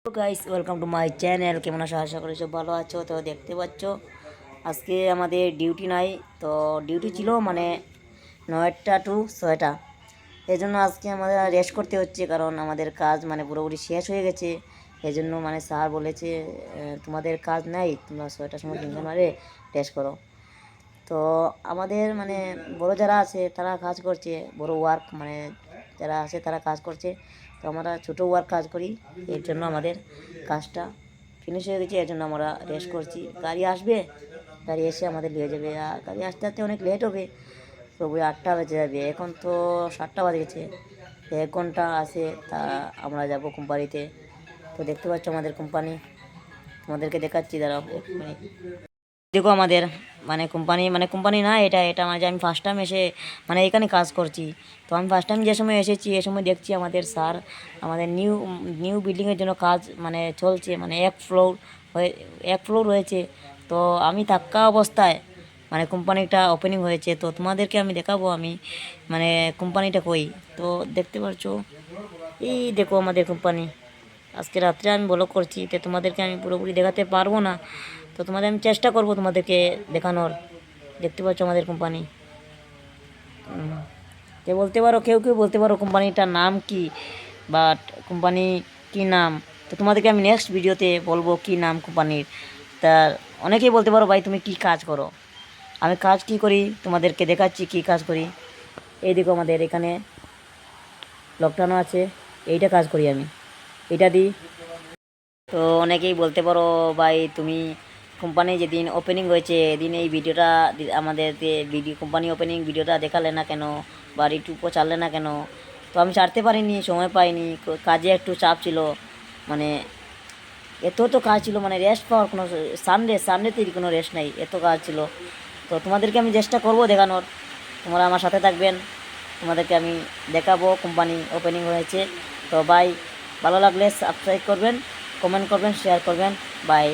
তো guys welcome to my channel. কেমন আছো? আশা করি সব ভালো আছো। তো দেখতে পাচ্ছ আজকে আমাদের ডিউটি নাই, তো ডিউটি ছিল মানে 9টা টু 6টা। এই জন্য আজকে আমাদের রেস্ট করতে হচ্ছে, কারণ আমাদের কাজ মানে পুরোপুরি শেষ হয়ে গেছে। এই জন্য মানে স্যার বলেছে তোমাদের কাজ নাই, তোমরা 6টার সময় 3 মারে রেস্ট করো। তো আমাদের মানে বড় যারা আছে তারা কাজ করছে, বড় ওয়ার্ক মানে যারা আছে তারা কাজ করছে। তো আমরা ছোটো ওয়ার্ক কাজ করি, এর জন্য আমাদের কাজটা ফিনিশ হয়ে গেছে। এর জন্য আমরা রেস্ট করছি। গাড়ি আসবে, গাড়ি এসে আমাদের নিয়ে যাবে। আর গাড়ি আসতে আসতে অনেক লেট হবে, তবু 8টা বেজে যাবে। এখন তো 7টা বাজে গেছে, 1 ঘন্টা আছে তা আমরা যাব কোম্পানিতে। তো দেখতে পাচ্ছ আমাদের কোম্পানি, তোমাদেরকে দেখাচ্ছি, দাঁড়াও 1 মিনিট। দেখো আমাদের মানে কোম্পানি না, এটা এটা মানে যে আমি ফার্স্ট টাইম এসে মানে এখানে কাজ করছি। তো আমি ফার্স্ট টাইম যে সময় এসেছি এ সময় দেখছি আমাদের স্যার আমাদের নিউ নিউ বিল্ডিংয়ের জন্য কাজ মানে চলছে, মানে হয়ে 1 ফ্লোর হয়েছে। তো আমি থাকা অবস্থায় মানে কোম্পানিটা ওপেনিং হয়েছে। তো তোমাদেরকে আমি দেখাবো আমি মানে কোম্পানিটা কই। তো দেখতে পাচ্ছ, এই দেখো আমাদের কোম্পানি। আজকে রাত্রে আমি ব্লগ করছি, তো তোমাদেরকে আমি পুরোপুরি দেখাতে পারবো না। তো তোমাদের আমি চেষ্টা করব তোমাদেরকে দেখানোর। দেখতে পাচ্ছ আমাদের কোম্পানি। কেউ কেউ বলতে পারো কোম্পানিটার নাম কি, বাট কোম্পানি কি নাম, তো তোমাদেরকে আমি নেক্সট ভিডিওতে বলবো কি নাম কোম্পানির। তা অনেকেই বলতে পারো ভাই তুমি কি কাজ করো। আমি কাজ কি করি তোমাদেরকে দেখাচ্ছি কি কাজ করি। এই দেখো আমাদের এখানে লকডাউন আছে, এইটা কাজ করি আমি, এটা দিই। তো অনেকেই বলতে পারো ভাই তুমি কোম্পানি যেদিন ওপেনিং হয়েছে এদিন এই ভিডিওটা আমাদের ভিডিও কোম্পানি ওপেনিং ভিডিওটা দেখালে না কেন, বা ইউটিউবও ছাড়লে না কেন। তো আমি ছাড়তে পারিনি, সময় পাইনি, কাজে একটু চাপ ছিল। মানে এত তো কাজ ছিল, মানে রেস্ট পাওয়ার কোনো সানডেতে কোনো রেস্ট নাই, এত কাজ ছিল। তো তোমাদেরকে আমি চেষ্টা করব দেখানোর, তোমরা আমার সাথে থাকবেন। তোমাদেরকে আমি দেখাবো কোম্পানি ওপেনিং হয়েছে। তো ভাই ভালো লাগলে সাবস্ক্রাইব করবেন, কমেন্ট করবেন, শেয়ার করবেন। বাই।